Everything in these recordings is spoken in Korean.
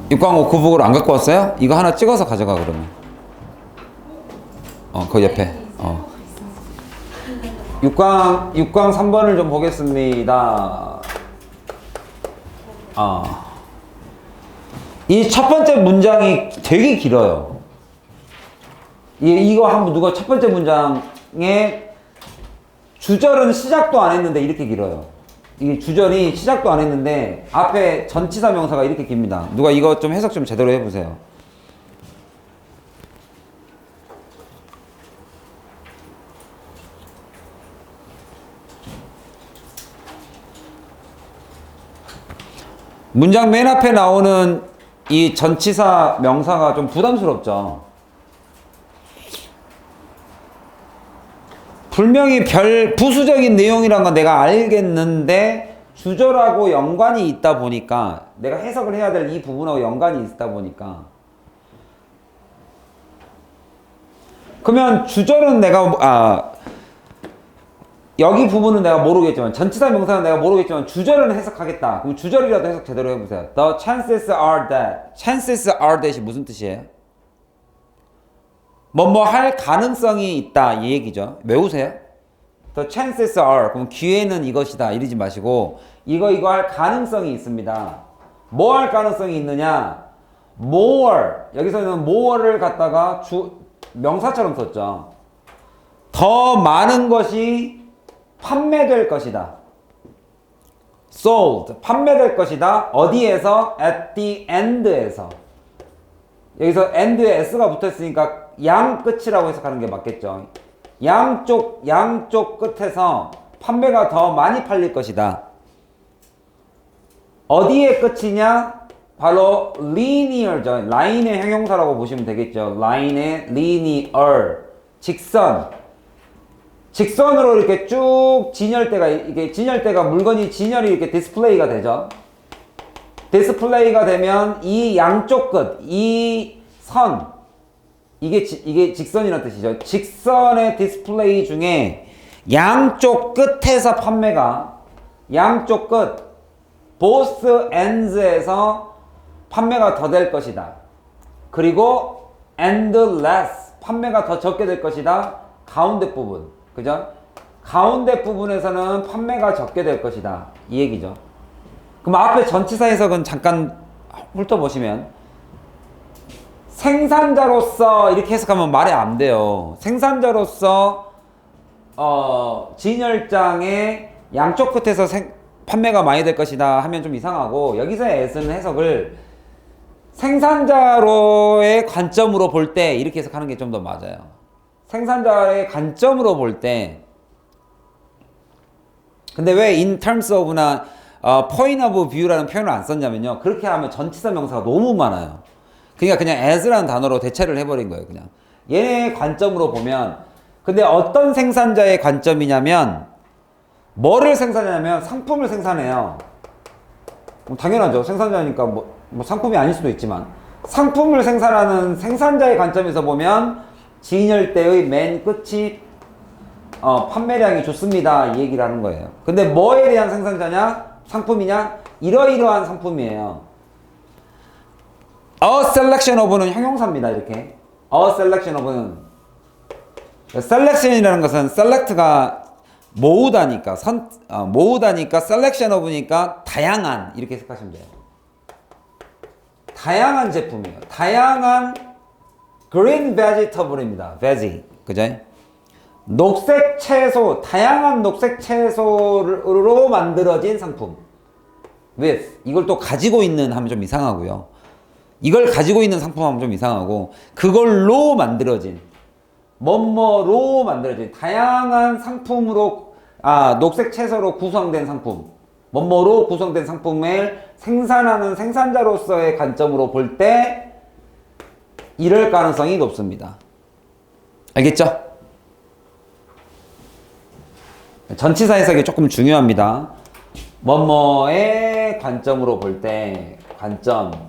6광 5구북을 안 갖고 왔어요? 이거 하나 찍어서 가져가 그러면. 그 옆에. 6광 3번을 좀 보겠습니다. 이 첫 번째 문장이 되게 길어요. 이거 한번 누가 첫 번째 문장에 주절은 시작도 안 했는데 이렇게 길어요. 이게 주절이 시작도 안 했는데 앞에 전치사 명사가 이렇게 깁니다. 누가 이거 좀 해석 좀 제대로 해보세요. 문장 맨 앞에 나오는 이 전치사 명사가 좀 부담스럽죠. 분명히 부수적인 내용이란 건 내가 알겠는데 주절하고 연관이 있다 보니까 내가 해석을 해야 될 이 부분하고 연관이 있다 보니까 그러면 주절은 내가 여기 부분은 내가 모르겠지만 전치사 명사는 내가 모르겠지만 주절은 해석하겠다. 그럼 주절이라도 해석 제대로 해보세요. The chances are that. chances are that이 무슨 뜻이에요? 뭐뭐 할 가능성이 있다 이 얘기죠. 외우세요. The chances are 그럼 기회는 이것이다 이러지 마시고 이거 할 가능성이 있습니다. 뭐 할 가능성이 있느냐? more 여기서는 more를 갖다가 명사처럼 썼죠. 더 많은 것이 판매될 것이다. sold 판매될 것이다. 어디에서? at the end에서. 여기서 end에 s가 붙었으니까 양 끝이라고 해석하는 게 맞겠죠. 양쪽 끝에서 판매가 더 많이 팔릴 것이다. 어디의 끝이냐? 바로 linear죠. 라인의 형용사라고 보시면 되겠죠. 라인의 linear 직선으로 이렇게 쭉 진열대가 물건이 진열이 이렇게 디스플레이가 되죠. 디스플레이가 되면 이 양쪽 끝, 이 선, 이게 직선이라는 뜻이죠. 직선의 디스플레이 중에 양쪽 끝에서 판매가, 양쪽 끝, both ends에서 판매가 더 될 것이다. 그리고 and less, 판매가 더 적게 될 것이다. 가운데 부분, 그죠? 가운데 부분에서는 판매가 적게 될 것이다. 이 얘기죠. 그럼 앞에 전치사 해석은 잠깐 훑어보시면 생산자로서 이렇게 해석하면 말이 안 돼요. 생산자로서 진열장의 양쪽 끝에서 판매가 많이 될 것이다 하면 좀 이상하고 여기서의 애쓰는 해석을 생산자로의 관점으로 볼 때 이렇게 해석하는 게 좀 더 맞아요. 생산자의 관점으로 볼 때 근데 왜 in terms of나 point of view라는 표현을 안 썼냐면요. 그렇게 하면 전치사 명사가 너무 많아요. 그러니까 그냥 as라는 단어로 대체를 해버린 거예요. 그냥 얘네 관점으로 보면 근데 어떤 생산자의 관점이냐면 뭐를 생산하냐면 상품을 생산해요. 당연하죠. 생산자니까 뭐 상품이 아닐 수도 있지만 상품을 생산하는 생산자의 관점에서 보면 진열대의 맨 끝이 판매량이 좋습니다 이 얘기를 하는 거예요. 근데 뭐에 대한 생산자냐? 상품이냐? 이러이러한 상품이에요. A selection of는 형용사입니다. 이렇게 A selection of는 selection이라는 것은 select가 모으다니까 모으다니까 selection of니까 다양한 이렇게 해석하시면 돼요. 다양한 제품이에요. 다양한 green vegetable입니다. veg 그죠? 녹색 채소, 다양한 녹색 채소로 만들어진 상품. with 이걸 또 가지고 있는 하면 좀 이상하고요. 이걸 가지고 있는 상품 하면 좀 이상하고 그걸로 만들어진 뭐뭐로 만들어진 다양한 상품으로 녹색 채소로 구성된 상품 뭐뭐로 구성된 상품을 생산하는 생산자로서의 관점으로 볼 때 이럴 가능성이 높습니다. 알겠죠? 전치사 해석이 조금 중요합니다. 뭐뭐의 관점으로 볼 때 관점으로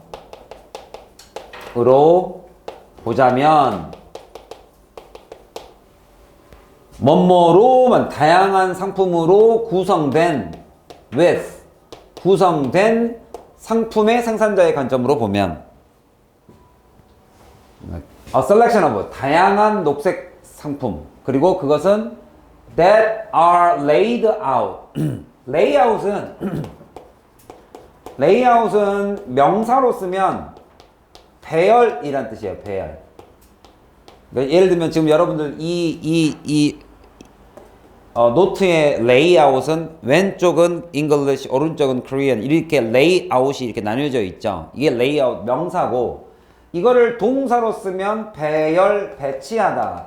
보자면 뭐뭐로만 다양한 상품으로 구성된 상품의 생산자의 관점으로 보면 A selection of 다양한 녹색 상품. 그리고 그것은 that are laid out. layout은 명사로 쓰면 배열이란 뜻이에요. 배열. 그러니까 예를 들면 지금 여러분들 노트의 레이아웃은 왼쪽은 English, 오른쪽은 Korean 이렇게 레이아웃이 이렇게 나뉘어져 있죠. 이게 레이아웃 명사고 이거를 동사로 쓰면 배열, 배치하다.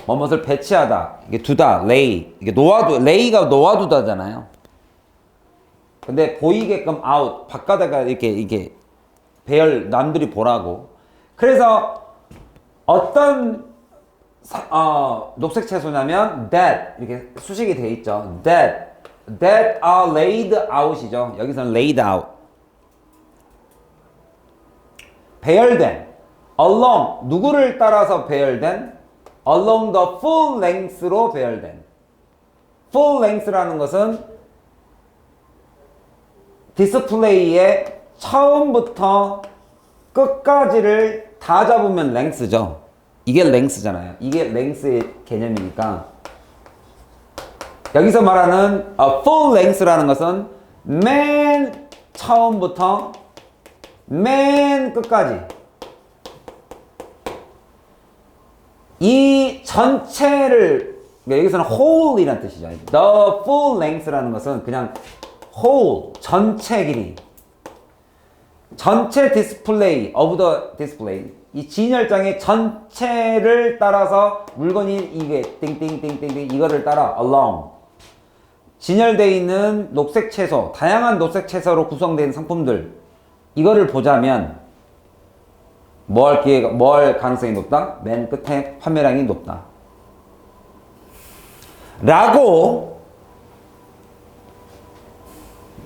뭐뭇을 배치하다. 이게 두다, 레이. 이게 레이가 놓아두다잖아요. 근데 보이게끔 아웃, 바깥에가 이렇게 배열, 남들이 보라고. 그래서 어떤 녹색 채소냐면 that 이렇게 수식이 돼 있죠. that are laid out이죠. 여기서는 laid out. 배열된 along 누구를 따라서 배열된 along the full length로 배열된. full length라는 것은 디스플레이의 처음부터 끝까지를 다 잡으면 length죠. 이게 length잖아요. 이게 length의 개념이니까 여기서 말하는 full length라는 것은 맨 처음부터 맨 끝까지 이 전체를 여기서는 whole이라는 뜻이죠. The full length라는 것은 그냥 whole 전체 길이 전체 디스플레이 of the display 이 진열장의 전체를 따라서 물건이 이게 띵띵띵띵띵 이거를 따라 along 진열되어 있는 녹색 채소 다양한 녹색 채소로 구성된 상품들 이거를 보자면 뭐 할 가능성이 높다? 맨 끝에 판매량이 높다. 라고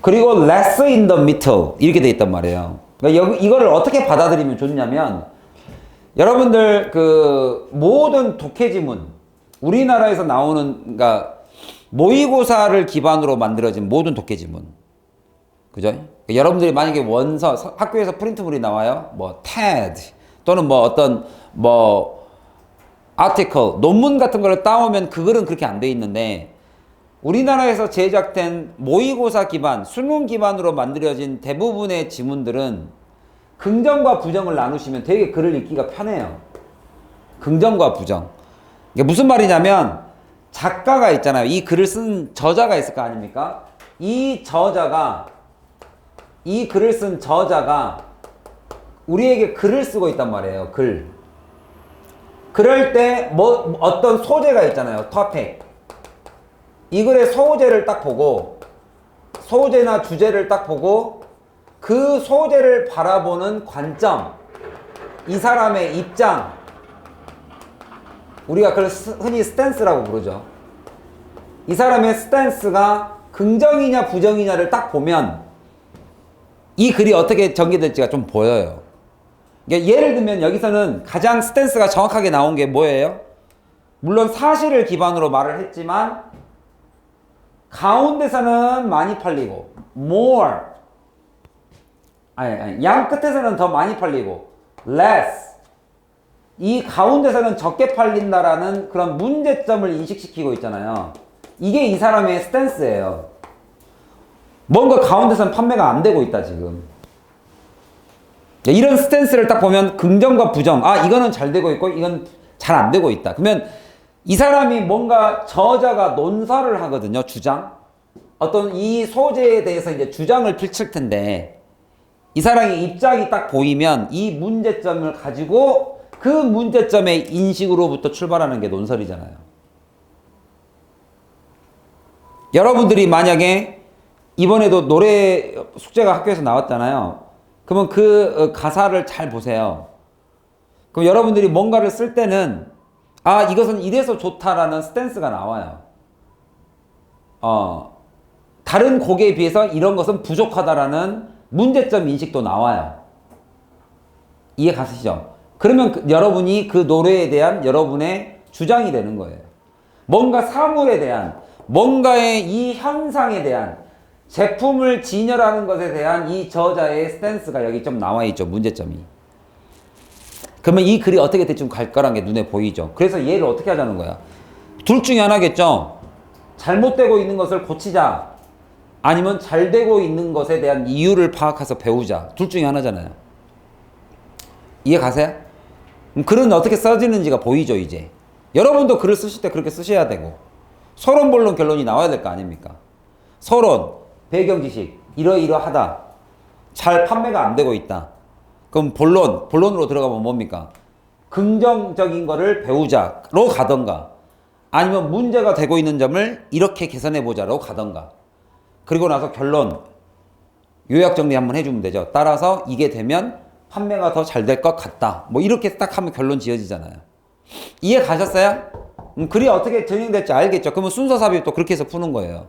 그리고 less in the middle 이렇게 돼 있단 말이에요. 그러니까 이거를 어떻게 받아들이면 좋냐면 여러분들 그 모든 독해지문 우리나라에서 나오는 그러니까 모의고사를 기반으로 만들어진 모든 독해지문 그죠? 그러니까 여러분들이 만약에 원서 학교에서 프린트물이 나와요. 뭐 TED 또는 뭐 어떤 뭐 아티클 논문 같은 걸 따오면 그거는 그렇게 안 돼 있는데 우리나라에서 제작된 모의고사 기반 수능 기반으로 만들어진 대부분의 지문들은 긍정과 부정을 나누시면 되게 글을 읽기가 편해요. 긍정과 부정. 이게 무슨 말이냐면 작가가 있잖아요. 이 글을 쓴 저자가 있을 거 아닙니까? 이 글을 쓴 저자가 우리에게 글을 쓰고 있단 말이에요. 글. 그럴 때 뭐 어떤 소재가 있잖아요. 토픽. 이 글의 소재를 딱 보고 소재나 주제를 딱 보고 그 소재를 바라보는 관점 이 사람의 입장 우리가 그걸 흔히 스탠스라고 부르죠. 이 사람의 스탠스가 긍정이냐 부정이냐를 딱 보면 이 글이 어떻게 전개될지가 좀 보여요. 그러니까 예를 들면 여기서는 가장 스탠스가 정확하게 나온 게 뭐예요? 물론 사실을 기반으로 말을 했지만 가운데서는 많이 팔리고 more 양 끝에서는 더 많이 팔리고 less 이 가운데서는 적게 팔린다라는 그런 문제점을 인식시키고 있잖아요. 이게 이 사람의 스탠스예요. 뭔가 가운데서는 판매가 안 되고 있다 지금. 이런 스탠스를 딱 보면 긍정과 부정 이거는 잘 되고 있고 이건 잘 안 되고 있다. 그러면 이 사람이 뭔가 저자가 논설을 하거든요. 주장. 어떤 이 소재에 대해서 이제 주장을 펼칠 텐데 이 사람의 입장이 딱 보이면 이 문제점을 가지고 그 문제점의 인식으로부터 출발하는 게 논설이잖아요. 여러분들이 만약에 이번에도 노래 숙제가 학교에서 나왔잖아요. 그러면 그 가사를 잘 보세요. 그럼 여러분들이 뭔가를 쓸 때는 이것은 이래서 좋다라는 스탠스가 나와요. 다른 곡에 비해서 이런 것은 부족하다라는 문제점 인식도 나와요. 이해 가시죠? 그러면 여러분이 그 노래에 대한 여러분의 주장이 되는 거예요. 뭔가 사물에 대한, 뭔가의 이 현상에 대한 제품을 진열하는 것에 대한 이 저자의 스탠스가 여기 좀 나와 있죠. 문제점이. 그러면 이 글이 어떻게 대충 갈 거란 게 눈에 보이죠. 그래서 얘를 어떻게 하자는 거야. 둘 중에 하나겠죠. 잘못되고 있는 것을 고치자. 아니면 잘 되고 있는 것에 대한 이유를 파악해서 배우자. 둘 중에 하나잖아요. 이해 가세요? 글은 어떻게 써지는지가 보이죠, 이제. 여러분도 글을 쓰실 때 그렇게 쓰셔야 되고. 서론, 본론, 결론이 나와야 될 거 아닙니까? 서론, 배경 지식, 이러이러하다. 잘 판매가 안 되고 있다. 그럼 본론으로 들어가면 뭡니까? 긍정적인 거를 배우자로 가던가. 아니면 문제가 되고 있는 점을 이렇게 개선해보자로 가던가. 그리고 나서 결론, 요약 정리 한번 해주면 되죠. 따라서 이게 되면 판매가 더 잘 될 것 같다. 뭐 이렇게 딱 하면 결론 지어지잖아요. 이해 가셨어요? 글이 어떻게 진행될지 알겠죠? 그러면 순서 삽입도 그렇게 해서 푸는 거예요.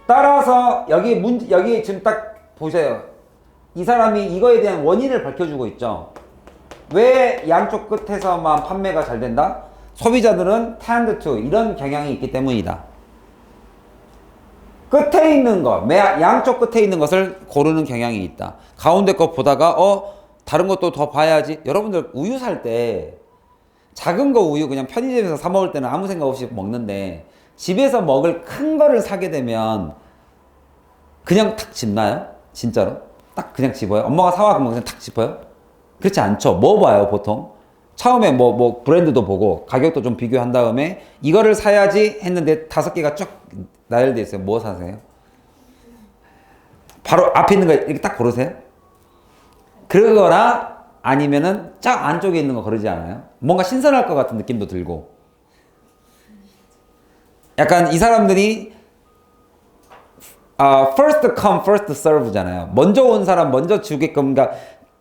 따라서 여기 지금 딱 보세요. 이 사람이 이거에 대한 원인을 밝혀주고 있죠. 왜 양쪽 끝에서만 판매가 잘 된다? 소비자들은 tend to 이런 경향이 있기 때문이다. 끝에 있는 거, 양쪽 끝에 있는 것을 고르는 경향이 있다. 가운데 거 보다가 다른 것도 더 봐야지. 여러분들 우유 살 때 작은 거 우유 그냥 편의점에서 사 먹을 때는 아무 생각 없이 먹는데 집에서 먹을 큰 거를 사게 되면 그냥 탁 집나요? 진짜로? 딱 그냥 집어요? 엄마가 사와 그러면 그냥 탁 집어요? 그렇지 않죠. 뭐 봐요 보통? 처음에 뭐 브랜드도 보고 가격도 좀 비교한 다음에 이거를 사야지 했는데 5개가 쭉 나열돼 있어요. 뭐 사세요? 바로 앞에 있는 거 이렇게 딱 고르세요? 그러거나 아니면은 쫙 안쪽에 있는 거 고르지 않아요? 뭔가 신선할 것 같은 느낌도 들고. 약간 이 사람들이 first come first serve잖아요. 먼저 온 사람 먼저 주게끔, 그러니까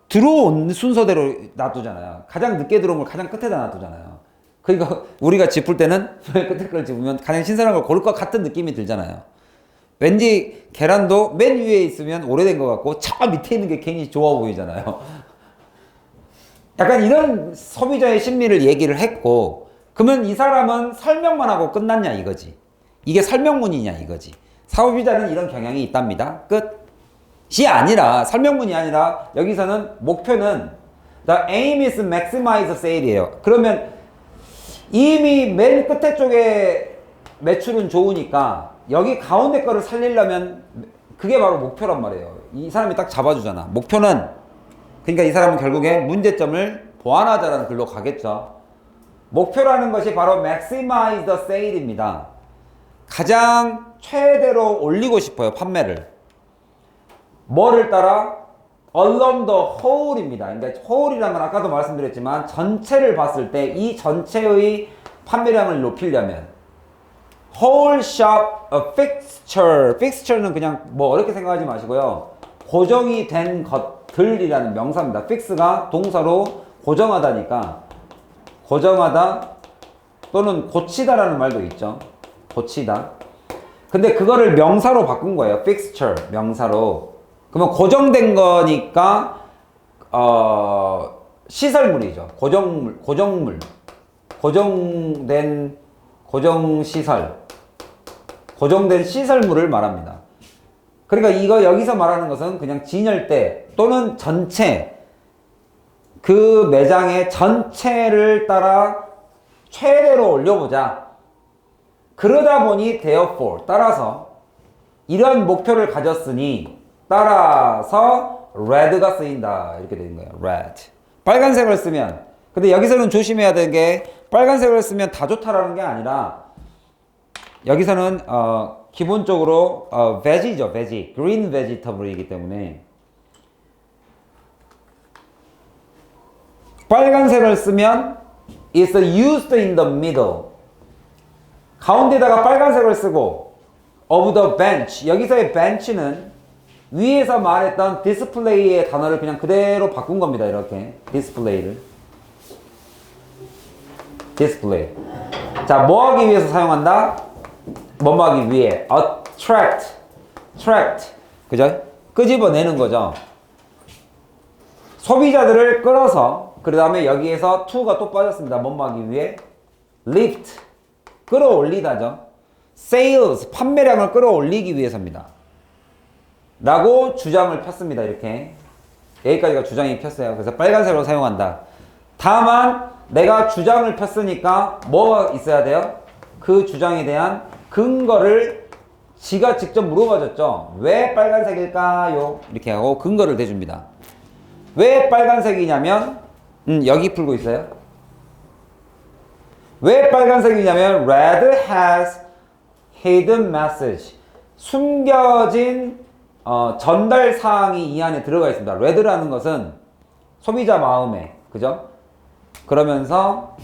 들어온 순서대로 놔두잖아요. 가장 늦게 들어온 걸 가장 끝에다 놔두잖아요. 그러니까 우리가 짚을 때는 끝에 걸 짚으면 가장 신선한 걸 고를 것 같은 느낌이 들잖아요. 왠지 계란도 맨 위에 있으면 오래된 것 같고 저 밑에 있는 게 괜히 좋아 보이잖아요. 약간 이런 소비자의 심리를 얘기를 했고, 그러면 이 사람은 설명만 하고 끝났냐 이거지. 이게 설명문이냐 이거지. 소비자는 이런 경향이 있답니다. 끝이 아니라, 설명문이 아니라 여기서는 목표는 The aim is maximize sale이에요. 그러면 이미 맨 끝에 쪽에 매출은 좋으니까 여기 가운데 거를 살리려면 그게 바로 목표란 말이에요. 이 사람이 딱 잡아주잖아. 목표는, 그러니까 이 사람은 결국에 문제점을 보완하자라는 글로 가겠죠. 목표라는 것이 바로 maximize the sale입니다. 가장 최대로 올리고 싶어요, 판매를. 뭐를 따라? along the whole입니다. 그러니까 whole이라는 건 아까도 말씀드렸지만 전체를 봤을 때 이 전체의 판매량을 높이려면 whole shop fixture. fixture는 그냥 뭐 어렵게 생각하지 마시고요. 고정이 된 것들이라는 명사입니다. fix가 동사로 고정하다니까 고정하다 또는 고치다라는 말도 있죠. 고치다. 근데 그거를 명사로 바꾼 거예요. fixture 명사로. 그러면 고정된 거니까 시설물이죠. 고정물. 고정시설. 고정된 시설물을 말합니다. 그러니까 이거 여기서 말하는 것은 그냥 진열대 또는 전체, 그 매장의 전체를 따라 최대로 올려보자. 그러다 보니 therefore, 따라서 이런 목표를 가졌으니 따라서 red가 쓰인다. 이렇게 되는 거예요. red. 빨간색을 쓰면, 근데 여기서는 조심해야 되는 게 빨간색을 쓰면 다 좋다라는 게 아니라 여기서는 기본적으로 vege죠. veg. green vegetable이기 때문에 빨간색을 쓰면 it's used in the middle. 가운데다가 빨간색을 쓰고 of the bench. 여기서의 bench는 위에서 말했던 display의 단어를 그냥 그대로 바꾼 겁니다. 이렇게 display를. display. 자, 뭐 하기 위해서 사용한다? 뭐 하기 위해? attract. 그죠? 끄집어내는 거죠. 소비자들을 끌어서, 그 다음에 여기에서 to가 또 빠졌습니다. 뭐 하기 위해? lift. 끌어올리다죠. sales. 판매량을 끌어올리기 위해서입니다. 라고 주장을 폈습니다. 이렇게. 여기까지가 주장이 폈어요. 그래서 빨간색으로 사용한다. 다만 내가 주장을 폈으니까 뭐가 있어야 돼요? 그 주장에 대한 근거를 지가 직접 물어봐줬죠. 왜 빨간색일까요? 이렇게 하고 근거를 대줍니다. 왜 빨간색이냐면 여기 풀고 있어요. 왜 빨간색이냐면 red has hidden message. 숨겨진 전달 사항이 이 안에 들어가 있습니다. red라는 것은 소비자 마음에, 그죠? 그러면서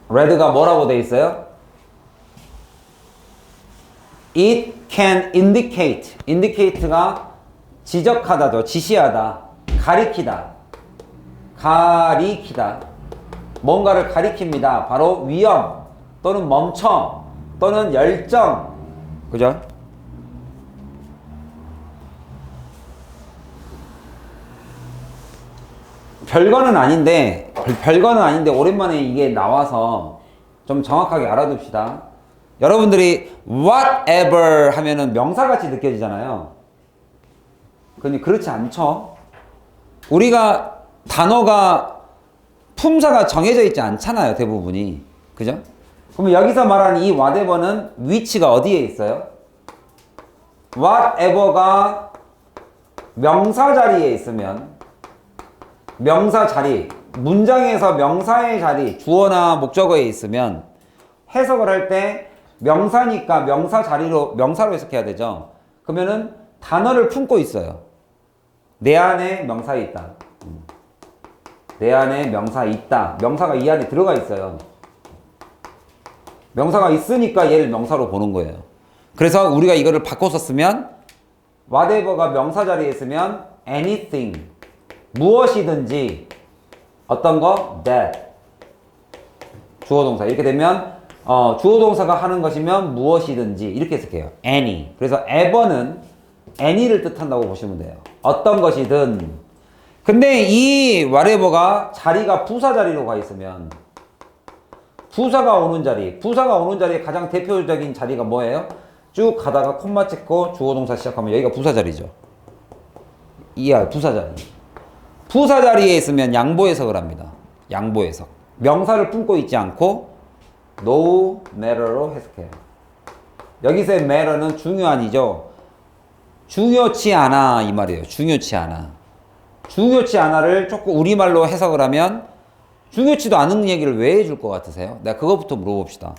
red가 뭐라고 돼 있어요? It can indicate. indicate가 지적하다죠. 지시하다. 가리키다. 가리키다. 뭔가를 가리킵니다. 바로 위험 또는 멈춰 또는 열정. 그죠? 별거는 아닌데 오랜만에 이게 나와서 좀 정확하게 알아둡시다. 여러분들이 whatever 하면은 명사같이 느껴지잖아요. 근데 그렇지 않죠. 우리가 단어가 품사가 정해져 있지 않잖아요. 대부분이. 그죠? 그러면 여기서 말하는 이 whatever는 위치가 어디에 있어요? whatever가 명사 자리에 있으면 명사 자리, 문장에서 명사의 자리, 주어나 목적어에 있으면 해석을 할 때 명사니까 명사 자리로, 명사로 해석해야 되죠. 그러면은 단어를 품고 있어요. 내 안에 명사 있다. 내 안에 명사 있다. 명사가 이 안에 들어가 있어요. 명사가 있으니까 얘를 명사로 보는 거예요. 그래서 우리가 이거를 바꿔서 쓰면 whatever가 명사 자리에 있으면 anything, 무엇이든지, 어떤 거? that, 주어 동사. 이렇게 되면 주어 동사가 하는 것이면 무엇이든지 이렇게 해석해요. any. 그래서 ever는 any를 뜻한다고 보시면 돼요. 어떤 것이든. 근데 이 whatever가 자리가 부사 자리로 가 있으면 부사가 오는 자리에 가장 대표적인 자리가 뭐예요? 쭉 가다가 콤마 찍고 주어 동사 시작하면 여기가 부사 자리죠. 이야, 부사 자리. 부사 자리에 있으면 양보 해석을 합니다. 양보 해석. 명사를 품고 있지 않고 no matter로 해석해요. 여기서의 matter는 중요한이죠. 중요치 않아 이 말이에요. 중요치 않아. 중요치 않아를 조금 우리말로 해석을 하면 중요치도 않은 얘기를 왜 해줄 것 같으세요? 내가 그것부터 물어봅시다.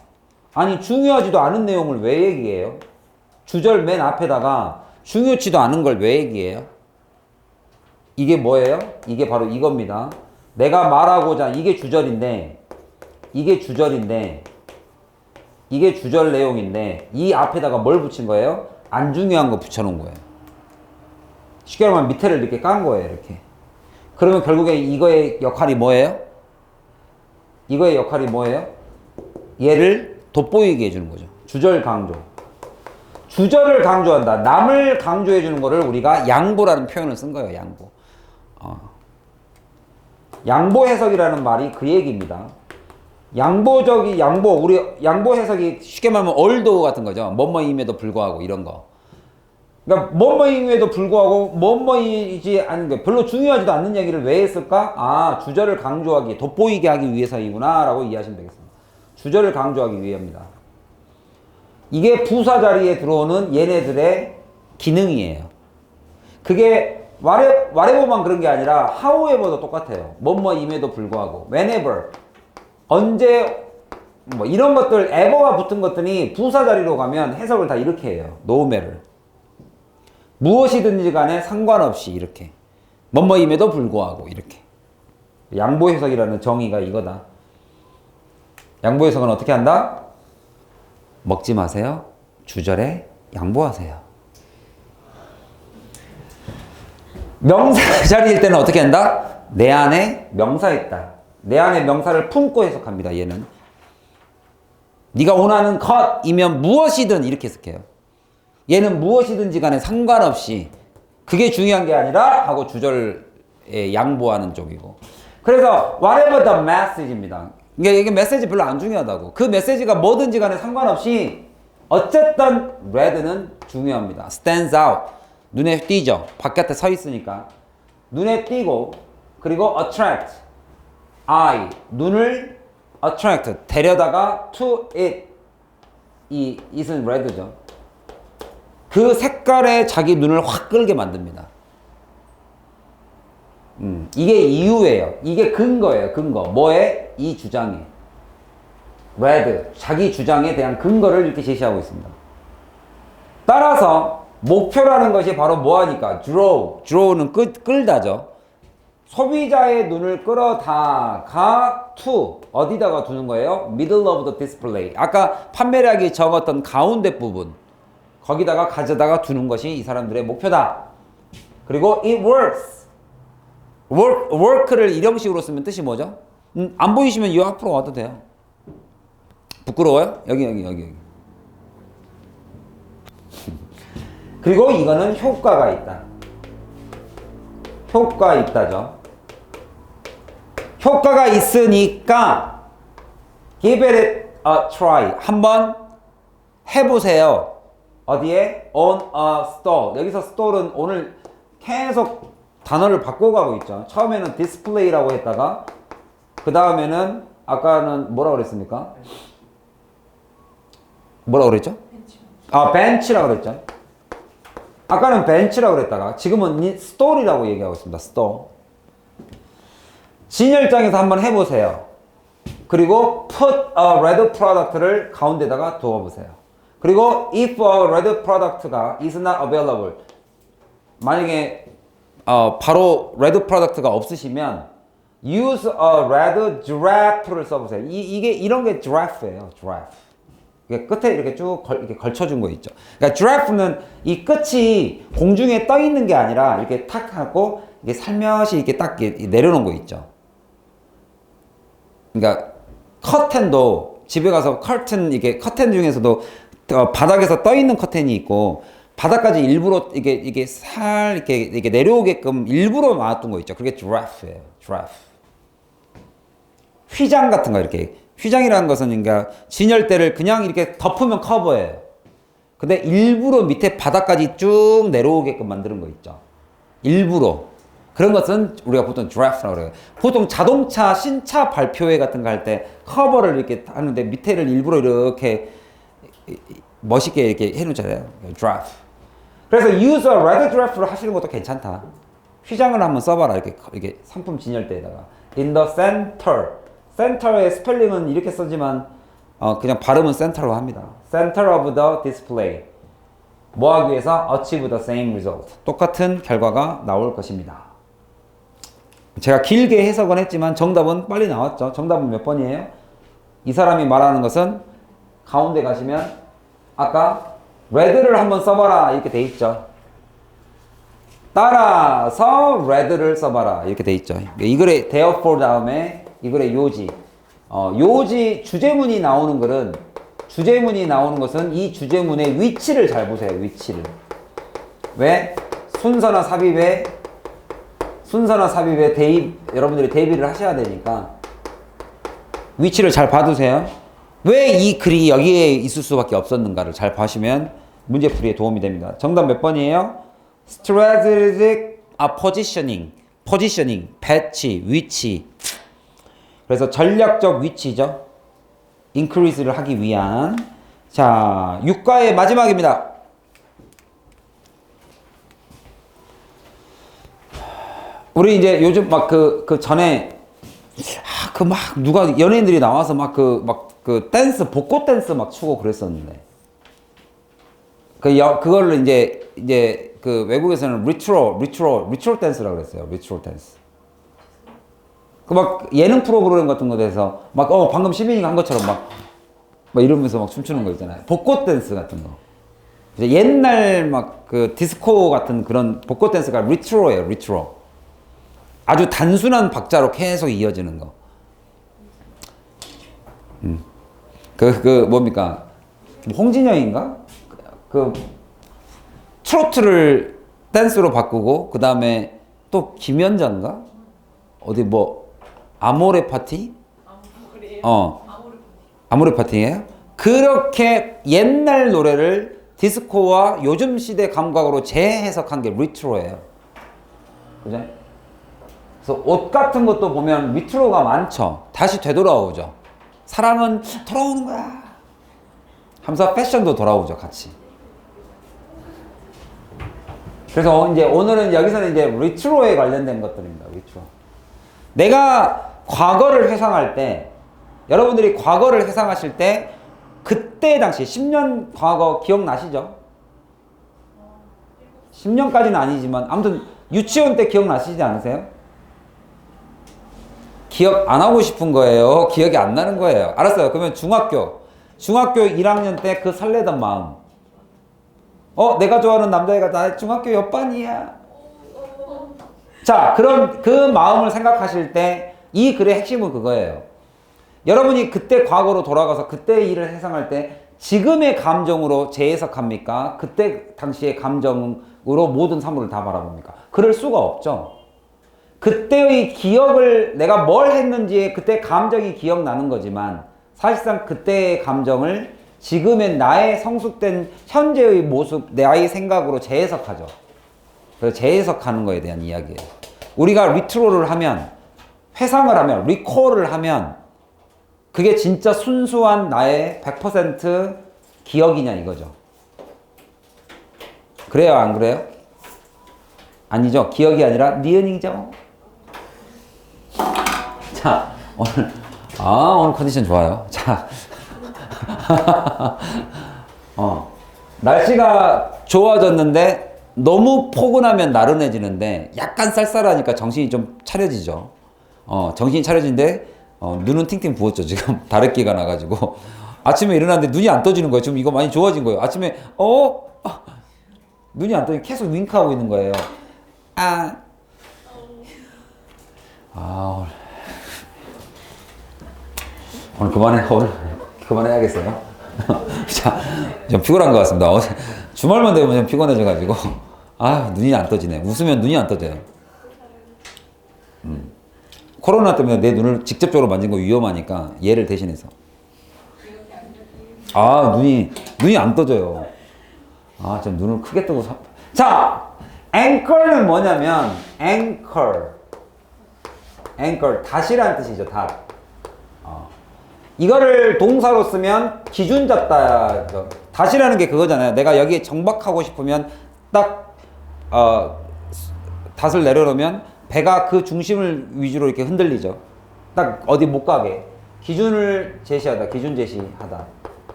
아니 중요하지도 않은 내용을 왜 얘기해요? 주절 맨 앞에다가 중요치도 않은 걸 왜 얘기해요? 이게 뭐예요? 이게 바로 이겁니다. 내가 말하고자, 이게 주절 내용인데 이 앞에다가 뭘 붙인 거예요? 안 중요한 거 붙여놓은 거예요. 쉽게 말하면 밑에를 이렇게 깐 거예요. 이렇게. 그러면 결국에 이거의 역할이 뭐예요? 얘를 돋보이게 해주는 거죠. 주절 강조. 주절을 강조한다. 남을 강조해 주는 거를 우리가 양보라는 표현을 쓴 거예요. 양보. 양보 해석이라는 말이 그 얘기입니다. 우리 양보 해석이 쉽게 말하면 although 같은 거죠. 뭐뭐임에도 불구하고 이런 거. 그러니까 뭐뭐임에도 불구하고 뭐뭐이지 않은 게 별로 중요하지도 않는 얘기를 왜 했을까? 주절을 강조하기, 돋보이게 하기 위해서이구나 라고 이해하시면 되겠습니다. 주절을 강조하기 위해입니다. 이게 부사 자리에 들어오는 얘네들의 기능이에요. 그게 whatever만 그런 게 아니라 however도 똑같아요. 뭐뭐임에도 불구하고 whenever, 언제, 뭐 이런 것들 ever가 붙은 것들이 부사 자리로 가면 해석을 다 이렇게 해요. no matter. 무엇이든지 간에 상관없이 이렇게. 뭐뭐임에도 불구하고 이렇게. 양보 해석이라는 정의가 이거다. 양보 해석은 어떻게 한다? 먹지 마세요. 주절에 양보하세요. 명사 자리일 때는 어떻게 한다? 내 안에 명사 있다. 내 안에 명사를 품고 해석합니다. 얘는. 네가 원하는 것이면 무엇이든 이렇게 해석해요. 얘는 무엇이든지 간에 상관없이 그게 중요한 게 아니라 하고 주절에 양보하는 쪽이고. 그래서 whatever the message입니다. 이게 메시지 별로 안 중요하다고. 그 메시지가 뭐든지 간에 상관없이 어쨌든 red는 중요합니다. stands out. 눈에 띄죠. 바깥에 서 있으니까. 눈에 띄고 그리고 attract. eye. 눈을 attract. 데려다가 to it. 이 it은 red죠. 그 색깔에 자기 눈을 확 끌게 만듭니다. 이게 이유예요. 이게 근거예요. 근거. 뭐에? 이 주장에. red. 자기 주장에 대한 근거를 이렇게 제시하고 있습니다. 따라서 목표라는 것이 바로 뭐하니까? draw는 끌다죠. 소비자의 눈을 끌어다가 to 어디다가 두는 거예요? middle of the display. 아까 판매량이 적었던 가운데 부분 거기다가 가져다가 두는 것이 이 사람들의 목표다. 그리고 it works. work를 일형식으로 쓰면 뜻이 뭐죠? 안 보이시면 이 앞으로 와도 돼요. 부끄러워요? 여기. 그리고 이거는 효과가 있다. 효과 있다죠. 효과가 있으니까 give it a try. 한번 해보세요. 어디에? on a stall. 여기서 stall은 오늘 계속 단어를 바꿔가고 있죠. 처음에는 display라고 했다가 그 다음에는 아까는 뭐라고 그랬습니까? 뭐라고 그랬죠? 벤치라고 그랬죠. 아까는 벤치라고 그랬다가 지금은 stall이라고 얘기하고 있습니다. stall. 진열장에서 한번 해보세요. 그리고 put a red product를 가운데다가 두어보세요. 그리고 if a red product가 is not available. 만약에 바로 red product가 없으시면 use a red giraffe를 써보세요. 이런 게 giraffe예요. giraffe. 이게 끝에 이렇게 쭉 이렇게 걸쳐준 거 있죠. 그러니까 giraffe는 이 끝이 공중에 떠 있는 게 아니라 이렇게 탁 하고 이게 살며시 이렇게 딱 이렇게 내려놓은 거 있죠. 그러니까 커튼도 집에 가서 이게 커튼 중에서도 바닥에서 떠 있는 커튼이 있고 바닥까지 일부러 이게 이렇게 내려오게끔 일부러 놔둔 거 있죠. 그게 giraffe예요. giraffe. 휘장 같은 거 이렇게. 휘장이라는 것은 그러니까 진열대를 그냥 이렇게 덮으면 커버예요. 근데 일부러 밑에 바닥까지 쭉 내려오게끔 만드는 거 있죠. 일부러. 그런 것은 우리가 보통 giraffe라고 그래요. 보통 자동차 신차 발표회 같은 거 할 때 커버를 이렇게 하는데 밑에를 일부러 이렇게 멋있게 이렇게 해놓잖아요. giraffe. 그래서 use a red giraffe를 하시는 것도 괜찮다. 휘장을 한번 써봐라. 이렇게 상품 진열대에다가. in the center. 센터의 스펠링은 이렇게 쓰지만 그냥 발음은 센터로 합니다. center of the display. 뭐 하기 위해서? achieve the same result. 똑같은 결과가 나올 것입니다. 제가 길게 해석은 했지만 정답은 빨리 나왔죠. 정답은 몇 번이에요? 이 사람이 말하는 것은 가운데 가시면 아까 red를 한번 써봐라 이렇게 돼 있죠. 따라서 red를 써봐라 이렇게 돼 있죠. 이 글에 therefore 다음에 이 글의 요지. 요지 주제문이 나오는 글은 주제문이 나오는 것은 이 주제문의 위치를 잘 보세요. 위치를. 왜? 순서나 삽입에 여러분들이 대비를 하셔야 되니까 위치를 잘 봐두세요. 왜 이 글이 여기에 있을 수밖에 없었는가를 잘 봐시면 문제 풀이에 도움이 됩니다. 정답 몇 번이에요? strategic positioning, 배치, 위치. 그래서 전략적 위치죠. increase를 하기 위한. 자, 6과의 마지막입니다. 우리 이제 요즘 막 그 전에 누가 연예인들이 나와서 그 댄스 복고 댄스 막 추고 그랬었는데 그거를 이제 그 외국에서는 리트로 댄스라고 그랬어요. 리트로 댄스. 그 막 예능 프로그램 같은 거 돼서 막 방금 시민이가 한 것처럼 막 이러면서 막 춤추는 거 있잖아요. 복고 댄스 같은 거. 이제 옛날 막 그 디스코 같은 그런 복고 댄스가 리트로예요. 리트로. 아주 단순한 박자로 계속 이어지는 거. 뭡니까? 홍진영인가? 트로트를 댄스로 바꾸고 그 다음에 또 김연자인가? 어디 아모레 파티? 아모레 파티예요? 그렇게 옛날 노래를 디스코와 요즘 시대 감각으로 재해석한 게 리트로예요. 그죠? 그래서 옷 같은 것도 보면 리트로가 많죠. 다시 되돌아오죠. 사랑은 돌아오는 거야 하면서 패션도 돌아오죠, 같이. 그래서 이제 오늘은 여기서는 이제 리트로에 관련된 것들입니다. 리트로. 내가 과거를 회상할 때, 여러분들이 과거를 회상하실 때 그때 당시 10년 과거 기억나시죠? 10년까지는 아니지만 아무튼 유치원 때 기억나시지 않으세요? 기억 안 하고 싶은 거예요? 기억이 안 나는 거예요? 알았어요. 그러면 중학교 1학년 때 그 설레던 마음. 내가 좋아하는 남자애가 나 중학교 옆반이야. 자, 그럼 그 마음을 생각하실 때 이 글의 핵심은 그거예요. 여러분이 그때 과거로 돌아가서 그때 일을 회상할 때 지금의 감정으로 재해석합니까? 그때 당시의 감정으로 모든 사물을 다 바라봅니까? 그럴 수가 없죠. 그때의 기억을, 내가 뭘 했는지 그때 감정이 기억나는 거지만 사실상 그때의 감정을 지금의 나의 성숙된 현재의 모습, 나의 생각으로 재해석하죠. 그래서 재해석하는 거에 대한 이야기예요. 우리가 리트로를 하면, 회상을 하면, 리콜을 하면 그게 진짜 순수한 나의 100% 기억이냐 이거죠. 그래요, 안 그래요? 아니죠. 기억이 아니라 니은이죠. 자, 오늘 컨디션 좋아요. 자, 날씨가 좋아졌는데 너무 포근하면 나른해지는데 약간 쌀쌀하니까 정신이 좀 차려지죠. 정신이 차려지는데 눈은 팅팅 부었죠. 지금 다래끼가 나가지고 아침에 일어났는데 눈이 안 떠지는 거예요. 지금 이거 많이 좋아진 거예요. 아침에 눈이 안 떠지 계속 윙크하고 있는 거예요. 오늘 그만해야겠어요. 자, 좀 피곤한 것 같습니다. 주말만 되면 좀 피곤해져가지고 눈이 안 떠지네. 웃으면 눈이 안 떠져요. 코로나 때문에 내 눈을 직접적으로 만진 거 위험하니까 얘를 대신해서. 눈이 안 떠져요. 좀 눈을 크게 뜨고 자, anchor는 뭐냐면 anchor 닷이라는 뜻이죠. 닷. 이거를 동사로 쓰면 기준 잡다. 닷이라는 게 그거잖아요. 내가 여기에 정박하고 싶으면 딱 닷을 내려놓으면 배가 그 중심을 위주로 이렇게 흔들리죠. 딱 어디 못 가게. 기준을 제시하다. 기준 제시하다.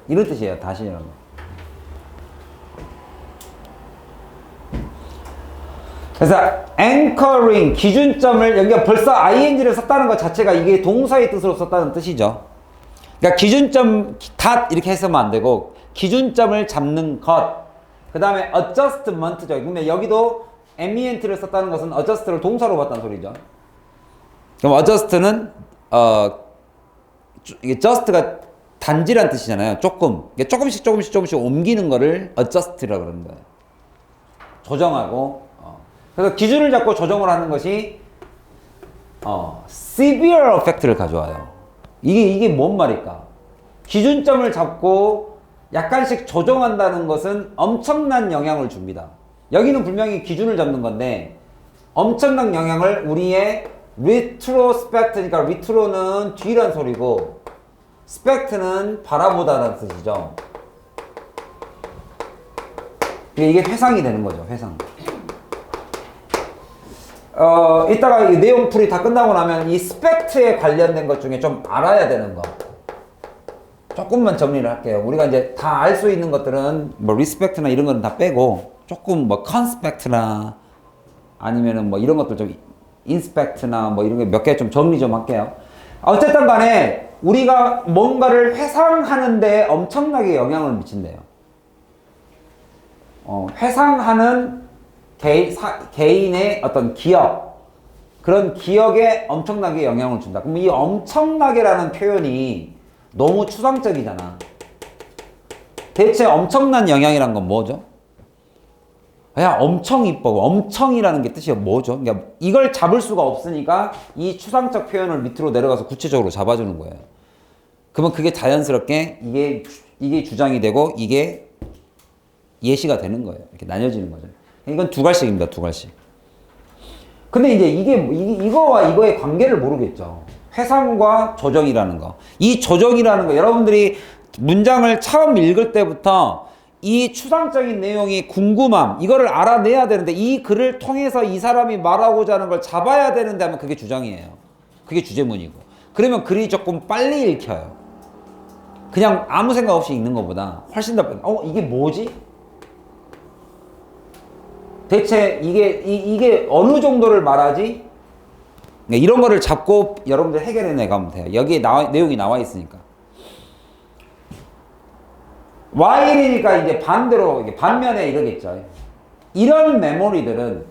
이런 뜻이에요. 닷이라는 거. 그래서 anchoring, 기준점을, 여기가 벌써 ing를 썼다는 것 자체가 이게 동사의 뜻으로 썼다는 뜻이죠. 그러니까 기준점, 닷 이렇게 했으면 안 되고 기준점을 잡는 것. 그 다음에 adjustment죠. 그러면 여기도 ment를 썼다는 것은 adjust를 동사로 봤다는 소리죠. 그럼 adjust는 이게 just가 단지란 뜻이잖아요. 조금씩 옮기는 거를 adjust라고 그러는 거예요. 조정하고. 그래서 기준을 잡고 조정을 하는 것이 severe effect를 가져와요. 이게 뭔 말일까? 기준점을 잡고 약간씩 조정한다는 것은 엄청난 영향을 줍니다. 여기는 분명히 기준을 잡는 건데 엄청난 영향을 우리의 retrospect니까 retro는 뒤란 소리고 spect는 바라보다라는 뜻이죠. 이게 회상이 되는 거죠. 회상. 이따가 이 내용풀이 다 끝나고 나면 이 스펙트에 관련된 것 중에 좀 알아야 되는 거 조금만 정리를 할게요. 우리가 이제 다 알 수 있는 것들은 뭐 리스펙트나 이런 거는 다 빼고 조금 뭐 컨스펙트나 아니면은 뭐 이런 것들 좀 인스펙트나 뭐 이런 게 몇 개 좀 정리 좀 할게요. 어쨌든 간에 우리가 뭔가를 회상하는데 엄청나게 영향을 미친대요. 회상하는 개인의 어떤 기억, 그런 기억에 엄청나게 영향을 준다. 그럼 이 엄청나게라는 표현이 너무 추상적이잖아. 대체 엄청난 영향이란 건 뭐죠? 야, 엄청 이뻐. 엄청이라는 게 뜻이 뭐죠? 그러니까 이걸 잡을 수가 없으니까 이 추상적 표현을 밑으로 내려가서 구체적으로 잡아주는 거예요. 그러면 그게 자연스럽게 이게 이게 주장이 되고 이게 예시가 되는 거예요. 이렇게 나뉘어지는 거죠. 이건 두 갈씩입니다. 두 갈씩. 근데 이제 이거와 이거의 관계를 모르겠죠. 회상과 조정이라는 거. 이 조정이라는 거 여러분들이 문장을 처음 읽을 때부터 이 추상적인 내용이 궁금함 이거를 알아내야 되는데 이 글을 통해서 이 사람이 말하고자 하는 걸 잡아야 되는데 하면 그게 주장이에요. 그게 주제문이고. 그러면 글이 조금 빨리 읽혀요. 그냥 아무 생각 없이 읽는 것보다 훨씬 더 이게 뭐지? 대체 이게 어느 정도를 말하지? 이런 거를 잡고 여러분들 해결해 나가면 돼요. 여기에 내용이 나와 있으니까. while이니까 이제 반대로 반면에 이러겠죠. 이런 메모리들은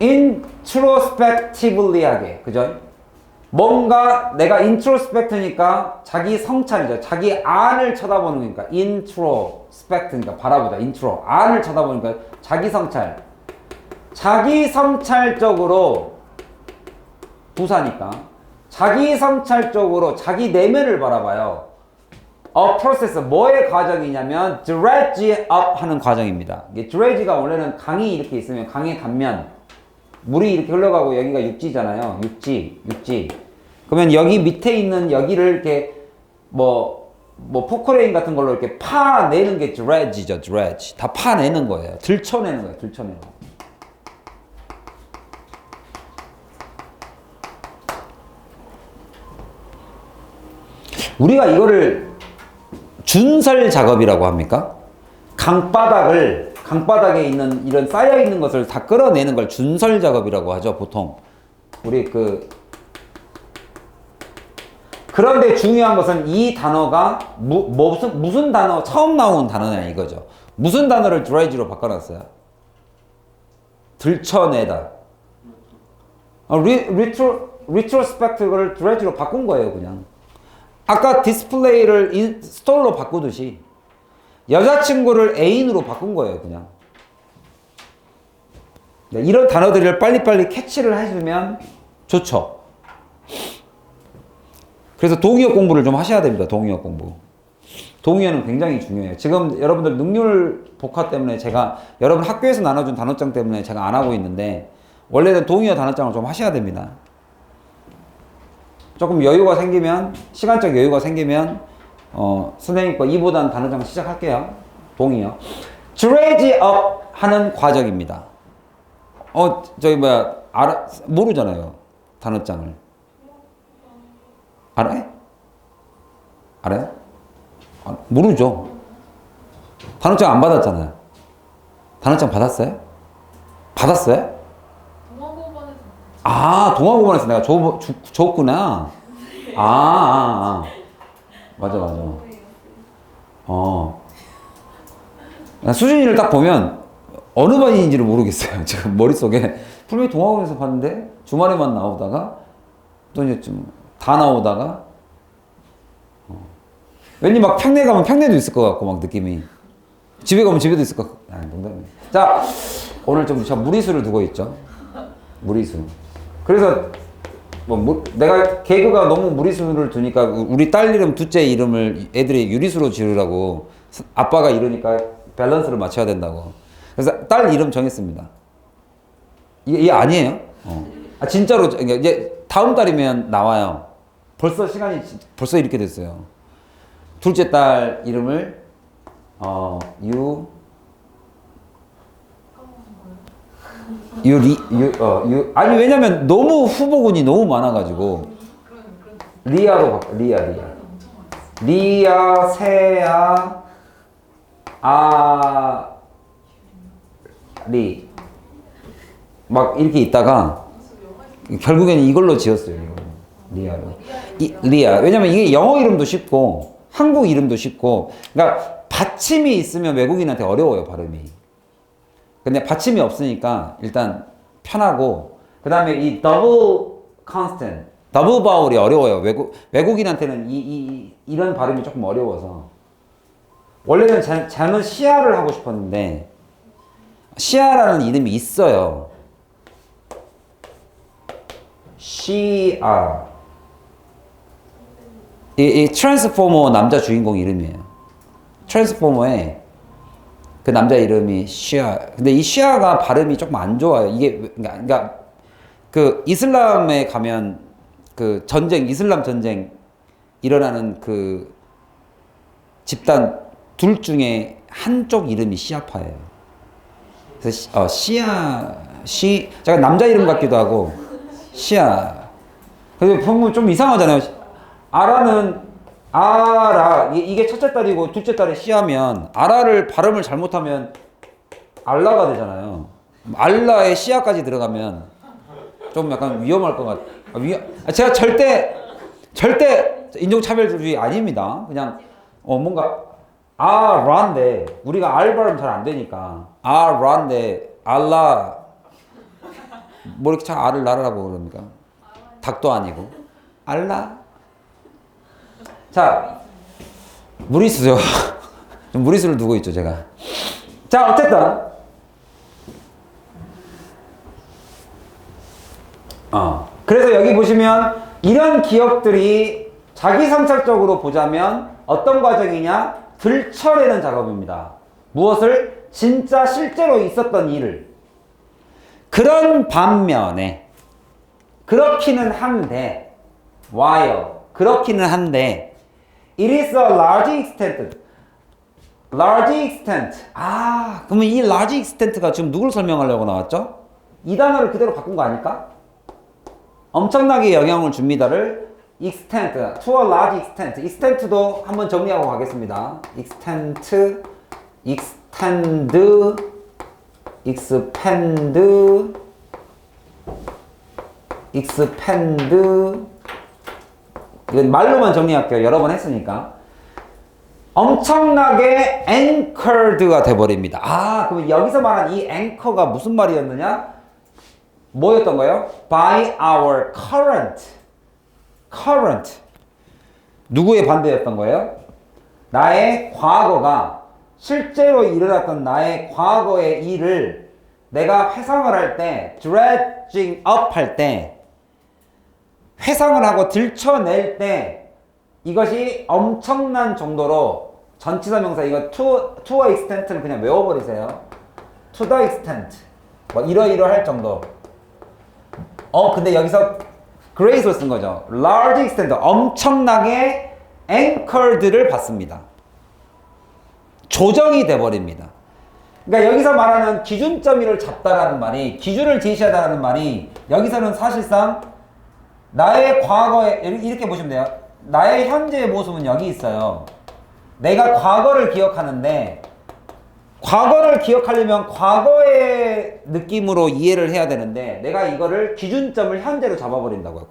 introspectively 하게, 그죠? 뭔가 내가 introspect니까 자기 성찰이죠. 자기 안을 쳐다보는 거니까 introspect니까 바라보다. intro 안을 쳐다보니까 자기 성찰. 자기 성찰적으로 부사니까 자기 성찰적으로 자기 내면을 바라봐요. A process 뭐의 과정이냐면 dredge up 하는 과정입니다. 이게 dredge가 원래는 강이 이렇게 있으면 강의 단면 물이 이렇게 흘러가고 여기가 육지잖아요. 육지. 그러면 여기 밑에 있는 여기를 이렇게 뭐 포크레인 같은 걸로 이렇게 파내는 게 dredge죠. dredge. 다 파내는 거예요. 들춰내는 거예요. 들춰내는 거. 우리가 이거를 준설 작업이라고 합니까? 강바닥에 있는 이런 쌓여 있는 것을 다 끌어내는 걸 준설 작업이라고 하죠, 보통. 그런데 중요한 것은 이 단어가 무슨 단어 처음 나온 단어냐 이거죠. 무슨 단어를 dredge로 바꿔놨어요? 들춰내다. retrospective를 dredge로 바꾼 거예요, 그냥. 아까 디스플레이를 인스톨로 바꾸듯이 여자친구를 애인으로 바꾼 거예요, 그냥. 네, 이런 단어들을 빨리빨리 캐치를 해주면 좋죠. 그래서 동의어 공부를 좀 하셔야 됩니다, 동의어 공부. 동의어는 굉장히 중요해요. 지금 여러분들 능률 복화 때문에 제가 여러분 학교에서 나눠준 단어장 때문에 제가 안 하고 있는데 원래는 동의어 단어장을 좀 하셔야 됩니다. 조금 여유가 생기면, 시간적 여유가 생기면, 선생님 거 2보단 단어장 시작할게요. 동의어. dredge up 하는 과정입니다. 모르잖아요. 단어장을. 알아요? 모르죠. 단어장 안 받았잖아요. 단어장 받았어요? 동아고반에서 내가 줬구나. 맞아. 수진이를 딱 보면 어느 반인지를 모르겠어요. 지금 머릿속에 분명히 동아고반에서 봤는데 주말에만 나오다가 또 이제 좀 다 나오다가 왠지 막 평내 가면 평내도 있을 것 같고 막 느낌이 집에 가면 집에도 있을 것 같고 농담이에요. 자, 오늘 좀 제가 무리수를 두고 있죠. 무리수. 그래서 내가 개그가 너무 무리수를 두니까 우리 딸 이름 둘째 이름을 애들이 유리수로 지으라고 아빠가 이러니까 밸런스를 맞춰야 된다고. 그래서 딸 이름 정했습니다. 이게 아니에요. 진짜로 이제 다음 달이면 나와요. 벌써 시간이 벌써 이렇게 됐어요. 둘째 딸 이름을 아니 왜냐면 너무 후보군이 너무 많아가지고 리아로 바꿔. 리아, 세아, 리 막 이렇게 있다가 결국에는 이걸로 지었어요. 리아로. 리아. 왜냐면 이게 영어 이름도 쉽고 한국 이름도 쉽고, 그러니까 받침이 있으면 외국인한테 어려워요, 발음이. 근데 받침이 없으니까 일단 편하고, 그 다음에 이 더블 컨스턴트, 더블 바울이 어려워요. 외국인한테는 이런 발음이 조금 어려워서. 원래는 저는 시아를 하고 싶었는데, 시아라는 이름이 있어요. 시아. 이 트랜스포머 남자 주인공 이름이에요. 트랜스포머에 그 남자 이름이 시아. 근데 이 시아가 발음이 조금 안 좋아요. 이게 그러니까 그 이슬람에 가면 그 전쟁, 이슬람 전쟁 일어나는 그 집단 둘 중에 한쪽 이름이 시아파예요. 그래서 제가 남자 이름 같기도 하고 시아. 그래서 보면 좀 이상하잖아요. 아라 이게 첫째 딸이고 둘째 딸이 시아면 아라를 발음을 잘못하면 알라가 되잖아요. 알라에 시아까지 들어가면 좀 약간 위험할 것 같아요. 제가 절대 인종차별주의 아닙니다. 그냥 뭔가 아라인데 우리가 알 발음 잘 안 되니까 아라인데 알라 뭐 이렇게 참 알을 나르라고 그럽니까? 닭도 아니고 알라. 자, 무리수죠. 좀 무리수를 두고 있죠, 제가. 자, 어쨌든. 그래서 여기 보시면 이런 기억들이 자기성찰적으로 보자면 어떤 과정이냐? 들춰내는 작업입니다. 무엇을? 진짜 실제로 있었던 일을. 그런 반면에 그렇기는 한데 그렇기는 한데 it is a large extent. 그러면 이 large extent가 지금 누굴 설명하려고 나왔죠? 이 단어를 그대로 바꾼 거 아닐까? 엄청나게 영향을 줍니다를 extent, to a large extent. extent도 한번 정리하고 가겠습니다. extend, expand. 이건 말로만 정리할게요. 여러 번 했으니까. 엄청나게 anchored가 돼버립니다. 그럼 여기서 말한 이 anchor가 무슨 말이었느냐? 뭐였던 거예요? By our current. 누구의 반대였던 거예요? 나의 과거가 실제로 일어났던 나의 과거의 일을 내가 회상을 할 때, dredging up 할 때, 회상을 하고 들춰낼 때 이것이 엄청난 정도로 전치사명사 이거 to a extent를 그냥 외워버리세요. to the extent 뭐 이러이러할 정도. 근데 여기서 grace로 쓴 거죠. large extent 엄청나게 anchored를 받습니다. 조정이 돼버립니다. 그러니까 여기서 말하는 기준점을 잡다라는 말이, 기준을 제시하다라는 말이 여기서는 사실상 나의 과거에 이렇게 보시면 돼요. 나의 현재의 모습은 여기 있어요. 내가 과거를 기억하는데 과거를 기억하려면 과거의 느낌으로 이해를 해야 되는데 내가 이거를 기준점을 현재로 잡아버린다고요.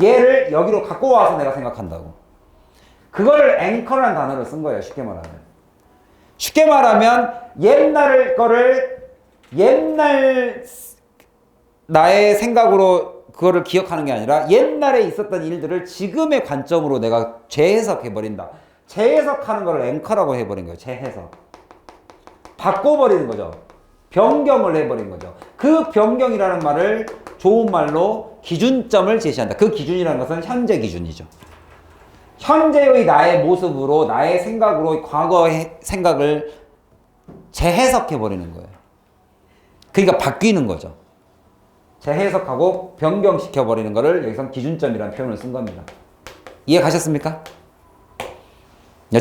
얘를 여기로 갖고 와서 내가 생각한다고. 그거를 앵커라는 단어를 쓴 거예요. 쉽게 말하면 옛날 나의 생각으로 그거를 기억하는 게 아니라 옛날에 있었던 일들을 지금의 관점으로 내가 재해석해버린다. 재해석하는 걸 앵커라고 해버린 거예요. 재해석. 바꿔버리는 거죠. 변경을 해버린 거죠. 그 변경이라는 말을 좋은 말로 기준점을 제시한다. 그 기준이라는 것은 현재 기준이죠. 현재의 나의 모습으로 나의 생각으로 과거의 생각을 재해석해버리는 거예요. 그러니까 바뀌는 거죠. 재해석하고 변경시켜버리는 거를 여기서 기준점이라는 표현을 쓴 겁니다. 이해 가셨습니까?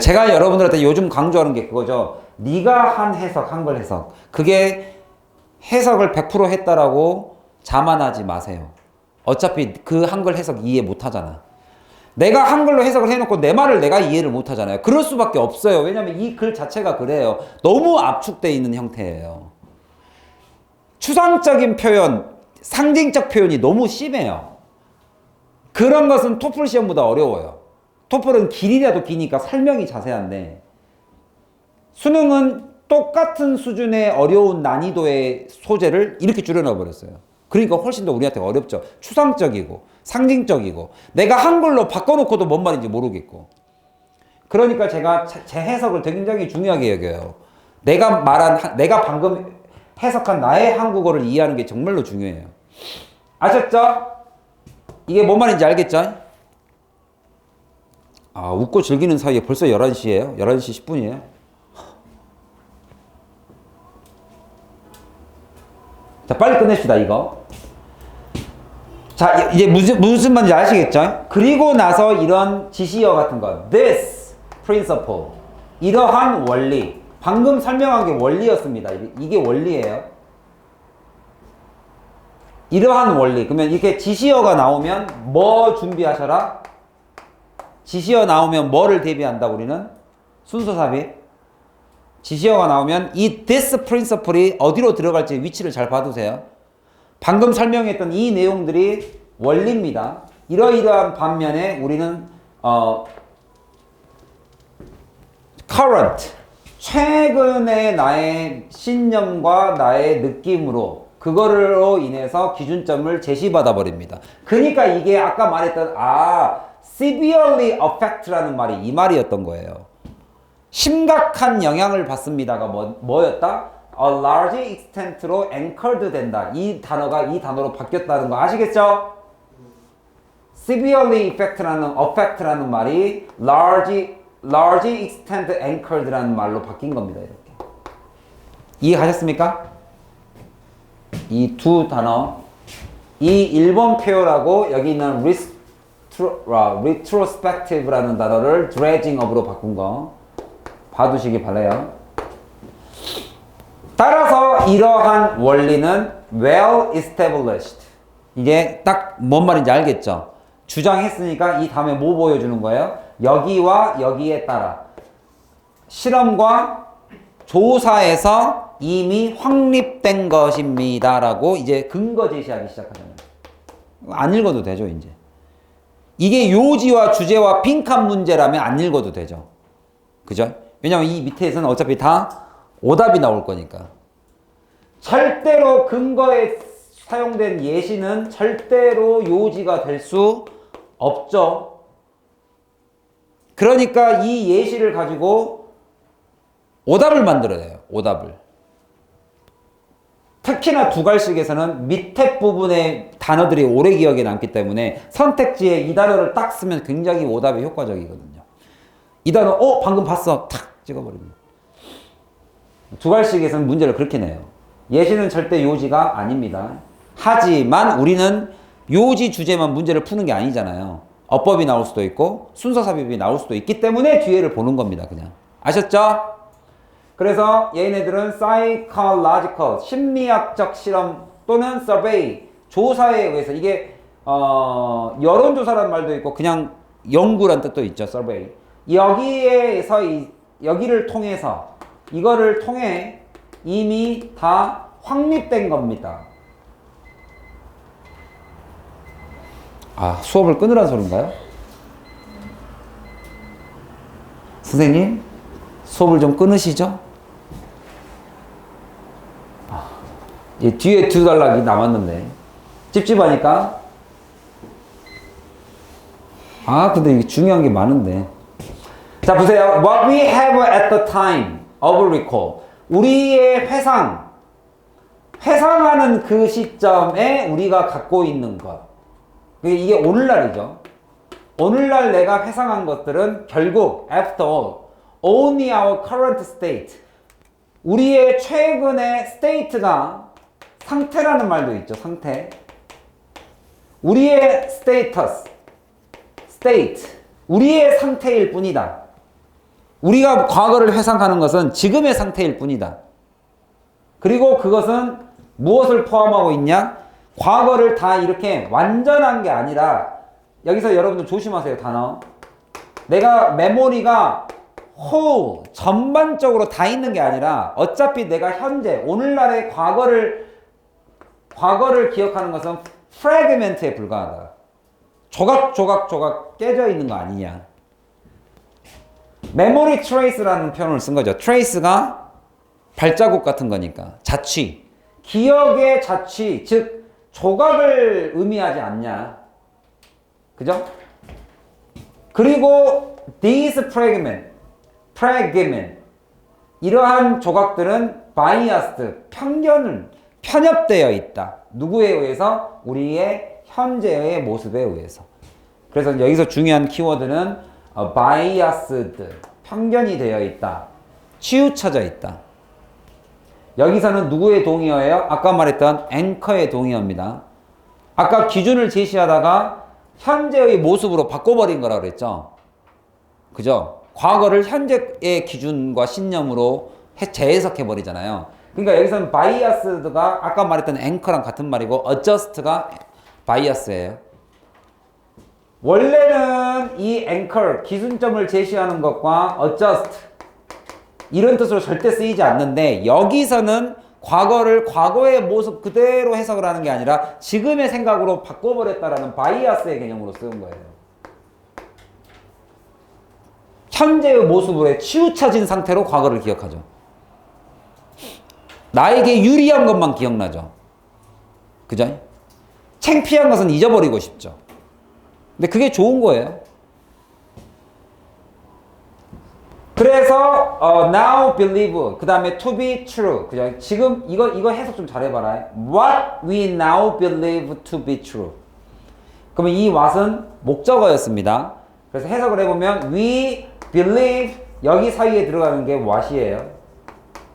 제가 여러분들한테 요즘 강조하는 게 그거죠. 네가 한 해석, 한글 해석. 그게 해석을 100% 했다라고 자만하지 마세요. 어차피 그 한글 해석 이해 못 하잖아. 내가 한글로 해석을 해놓고 내 말을 내가 이해를 못 하잖아요. 그럴 수밖에 없어요. 왜냐면 이 글 자체가 그래요. 너무 압축되어 있는 형태예요. 추상적인 표현, 상징적 표현이 너무 심해요. 그런 것은 토플 시험보다 어려워요. 토플은 길이라도 기니까 설명이 자세한데 수능은 똑같은 수준의 어려운 난이도의 소재를 이렇게 줄여놔 버렸어요. 그러니까 훨씬 더 우리한테 어렵죠. 추상적이고 상징적이고 내가 한글로 바꿔놓고도 뭔 말인지 모르겠고. 그러니까 제가 제 해석을 굉장히 중요하게 여겨요. 내가 방금 해석한 나의 한국어를 이해하는 게 정말로 중요해요. 아셨죠? 이게 뭔 말인지 알겠죠? 아, 웃고 즐기는 사이에 벌써 11시예요? 11시 10분이에요? 자, 빨리 끝냅시다, 이거. 자, 이제 무슨 말인지 아시겠죠? 그리고 나서 이런 지시어 같은 거. This principle. 이러한 원리. 방금 설명한 게 원리였습니다. 이게 원리예요. 이러한 원리. 그러면 이렇게 지시어가 나오면 뭐 준비하셔라? 지시어 나오면 뭐를 대비한다, 우리는? 순서 삽입. 지시어가 나오면 이 this principle이 어디로 들어갈지 위치를 잘 봐두세요. 방금 설명했던 이 내용들이 원리입니다. 이러이러한 반면에 우리는 current, 최근의 나의 신념과 나의 느낌으로 그거로 인해서 기준점을 제시받아 버립니다. 그러니까 이게 아까 말했던 severely affect라는 말이 이 말이었던 거예요. 심각한 영향을 받습니다가 뭐였다? A large extent로 anchored 된다. 이 단어가 이 단어로 바뀌었다는 거 아시겠죠? severely affect라는 말이 large extent anchored라는 말로 바뀐 겁니다. 이렇게. 이해하셨습니까? 이 두 단어. 이 1번 표현하고 여기 있는 retrospective라는 단어를 dredging up으로 바꾼 거 봐두시기 바라요. 따라서 이러한 원리는 well established. 이게 딱 뭔 말인지 알겠죠? 주장했으니까 이 다음에 뭐 보여주는 거예요? 여기와 여기에 따라 실험과 조사에서 이미 확립된 것입니다. 라고 이제 근거 제시하기 시작하잖아요. 안 읽어도 되죠, 이제. 이게 요지와 주제와 빈칸 문제라면 안 읽어도 되죠. 그죠? 왜냐면 이 밑에서는 어차피 다 오답이 나올 거니까. 절대로 근거에 사용된 예시는 절대로 요지가 될 수 없죠. 그러니까 이 예시를 가지고 오답을 만들어야 돼요. 오답을. 특히나 두갈식에서는 밑에 부분의 단어들이 오래 기억에 남기 때문에 선택지에 이 단어를 딱 쓰면 굉장히 오답이 효과적이거든요. 이 단어, 방금 봤어. 탁 찍어버립니다. 두갈식에서는 문제를 그렇게 내요. 예시는 절대 요지가 아닙니다. 하지만 우리는 요지 주제만 문제를 푸는 게 아니잖아요. 어법이 나올 수도 있고 순서 삽입이 나올 수도 있기 때문에 뒤에를 보는 겁니다. 그냥. 아셨죠? 그래서 얘네들은 psychological, 심리학적 실험 또는 survey, 조사에 의해서 이게 여론조사라는 말도 있고 그냥 연구란 뜻도 있죠. survey. 여기에서 여기를 통해서 이거를 통해 이미 다 확립된 겁니다. 수업을 끊으라는 소린가요? 선생님, 수업을 좀 끊으시죠? 뒤에 두 단락이 남았는데 찝찝하니까. 근데 이게 중요한 게 많은데. 자, 보세요. What we have at the time of recall. 우리의 회상하는 그 시점에 우리가 갖고 있는 것. 이게 오늘날이죠. 오늘날 내가 회상한 것들은 결국 after all, only our current state. 우리의 최근의 state가 상태라는 말도 있죠. 상태. 우리의 status, state. 우리의 상태일 뿐이다. 우리가 과거를 회상하는 것은 지금의 상태일 뿐이다. 그리고 그것은 무엇을 포함하고 있냐? 과거를 다 이렇게 완전한 게 아니라, 여기서 여러분들 조심하세요, 단어. 내가 메모리가 whole, 전반적으로 다 있는 게 아니라 어차피 내가 현재, 오늘날의 과거를 기억하는 것은 fragment에 불과하다. 조각 깨져 있는 거 아니냐. memory trace라는 표현을 쓴 거죠. trace가 발자국 같은 거니까. 자취. 기억의 자취, 즉 조각을 의미하지 않냐. 그죠? 그리고 these fragment, 이러한 조각들은 biased, 편협되어 있다. 누구에 의해서? 우리의 현재의 모습에 의해서. 그래서 여기서 중요한 키워드는 biased, 편견이 되어 있다. 치우쳐져 있다. 여기서는 누구의 동의어예요? 아까 말했던 앵커의 동의어입니다. 아까 기준을 제시하다가 현재의 모습으로 바꿔버린 거라고 그랬죠. 그죠? 과거를 현재의 기준과 신념으로 재해석해버리잖아요. 그러니까 여기서는 biased가 아까 말했던 앵커랑 같은 말이고 adjust가 bias예요. 원래는 이 앵커, 기준점을 제시하는 것과 adjust 이런 뜻으로 절대 쓰이지 않는데 여기서는 과거를 과거의 모습 그대로 해석을 하는 게 아니라 지금의 생각으로 바꿔버렸다라는 바이아스의 개념으로 쓰는 거예요. 현재의 모습으로 치우쳐진 상태로 과거를 기억하죠. 나에게 유리한 것만 기억나죠. 그죠? 창피한 것은 잊어버리고 싶죠. 근데 그게 좋은 거예요. 그래서 now believe 그 다음에 to be true 그죠? 지금 이거 해석 좀 잘해봐라. What we now believe to be true. 그러면 이 what은 목적어였습니다. 그래서 해석을 해보면 we believe 여기 사이에 들어가는 게 what이에요.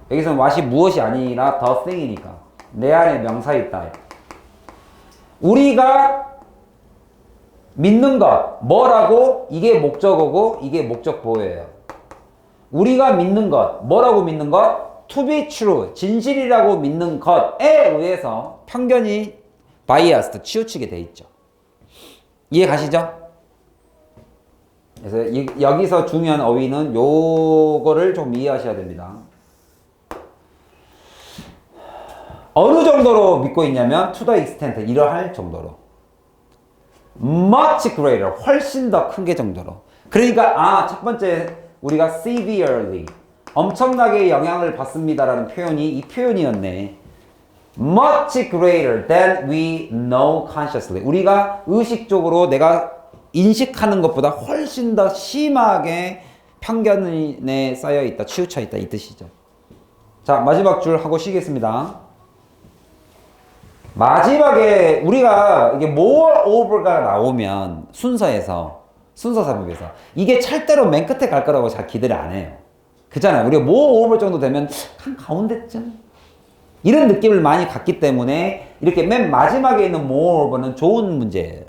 여기서는 what이 무엇이 아니라 the thing이니까 내 안에 명사 있다. 우리가 믿는 것 뭐라고? 이게 목적어고 이게 목적보호예요. 우리가 믿는 것, 뭐라고 믿는 것? To be true, 진실이라고 믿는 것에 의해서 편견이 biased, 치우치게 돼 있죠. 이해 가시죠? 그래서 여기서 중요한 어휘는 요거를 좀 이해하셔야 됩니다. 어느 정도로 믿고 있냐면 to the extent, 이러할 정도로. much greater, 훨씬 더 큰 게 정도로. 그러니까 첫 번째 우리가 severely, 엄청나게 영향을 받습니다라는 표현이 이 표현이었네. much greater than we know consciously. 우리가 의식적으로 내가 인식하는 것보다 훨씬 더 심하게 편견에 쌓여 있다, 치우쳐 있다 이 뜻이죠. 자, 마지막 줄 하고 쉬겠습니다. 마지막에 우리가 이게 more over가 나오면 순서 사법에서 이게 철대로 맨 끝에 갈 거라고 잘 기대를 안 해요. 그잖아요. 우리가 more over 정도 되면 한 가운데쯤 이런 느낌을 많이 갖기 때문에 이렇게 맨 마지막에 있는 more over는 좋은 문제예요.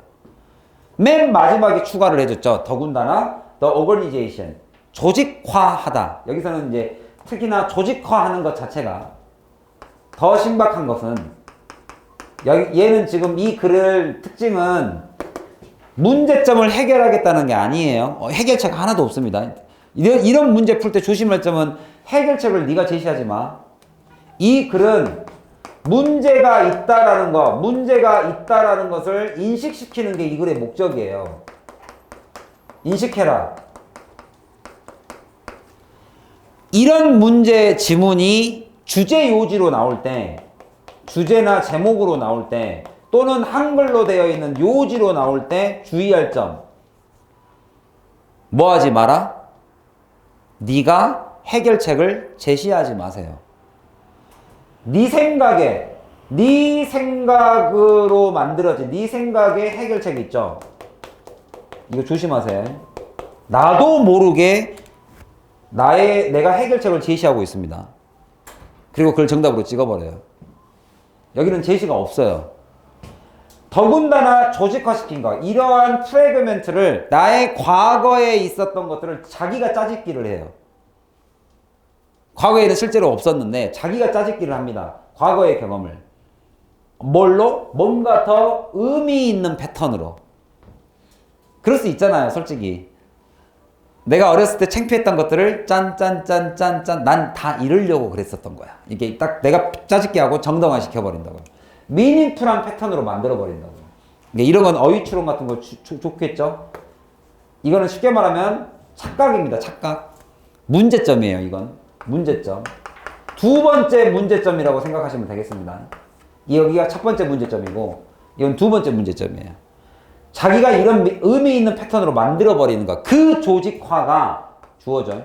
맨 마지막에 추가를 해줬죠. 더군다나 the organization, 조직화하다. 여기서는 이제 특히나 조직화하는 것 자체가 더 신박한 것은 얘는 지금 이 글을 특징은 문제점을 해결하겠다는 게 아니에요. 해결책 하나도 없습니다. 이런 문제 풀 때 조심할 점은 해결책을 네가 제시하지 마. 이 글은 문제가 있다라는 것을 인식시키는 게 이 글의 목적이에요. 인식해라. 이런 문제 지문이 주제 요지로 나올 때, 주제나 제목으로 나올 때, 또는 한글로 되어 있는 요지로 나올 때 주의할 점. 뭐 하지 마라? 네가 해결책을 제시하지 마세요. 네 생각으로 만들어진 네 생각의 해결책 있죠? 이거 조심하세요. 나도 모르게 내가 해결책을 제시하고 있습니다. 그리고 그걸 정답으로 찍어버려요. 여기는 제시가 없어요. 더군다나 조직화시킨 거, 이러한 프래그멘트를 나의 과거에 있었던 것들을 자기가 짜집기를 해요. 과거에는 실제로 없었는데 자기가 짜집기를 합니다. 과거의 경험을. 뭘로? 뭔가 더 의미 있는 패턴으로. 그럴 수 있잖아요, 솔직히. 내가 어렸을 때 창피했던 것들을 짠짠짠짠짠 난 다 이루려고 그랬었던 거야. 이게 딱 내가 짜집기 하고 정당화 시켜버린다고요. 미닝풀한 패턴으로 만들어버린다고요. 이런 건 어휘추론 같은 거 좋겠죠? 이거는 쉽게 말하면 착각입니다. 착각. 문제점이에요. 이건. 문제점. 두 번째 문제점이라고 생각하시면 되겠습니다. 여기가 첫 번째 문제점이고 이건 두 번째 문제점이에요. 자기가 이런 의미 있는 패턴으로 만들어버리는 것. 그 조직화가 주어져.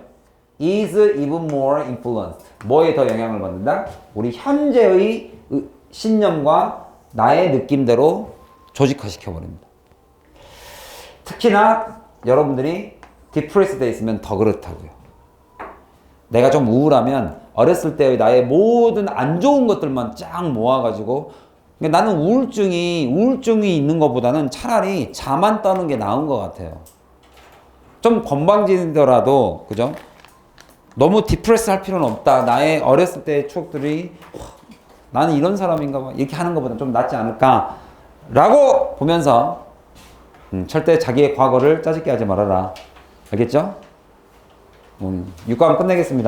is even more influenced. 뭐에 더 영향을 받는다? 우리 현재의 신념과 나의 느낌대로 조직화시켜버립니다. 특히나 여러분들이 디프레스 돼 있으면 더 그렇다고요. 내가 좀 우울하면 어렸을 때 나의 모든 안 좋은 것들만 쫙 모아가지고 그러니까 나는 우울증이 있는 것보다는 차라리 잠 안 떠는 게 나은 것 같아요. 좀 건방지더라도 그죠? 너무 디프레스 할 필요는 없다. 나의 어렸을 때의 추억들이 나는 이런 사람인가 봐. 이렇게 하는 것보다 좀 낫지 않을까? 라고 보면서 절대 자기의 과거를 짜증게 하지 말아라. 알겠죠? 6강 끝내겠습니다.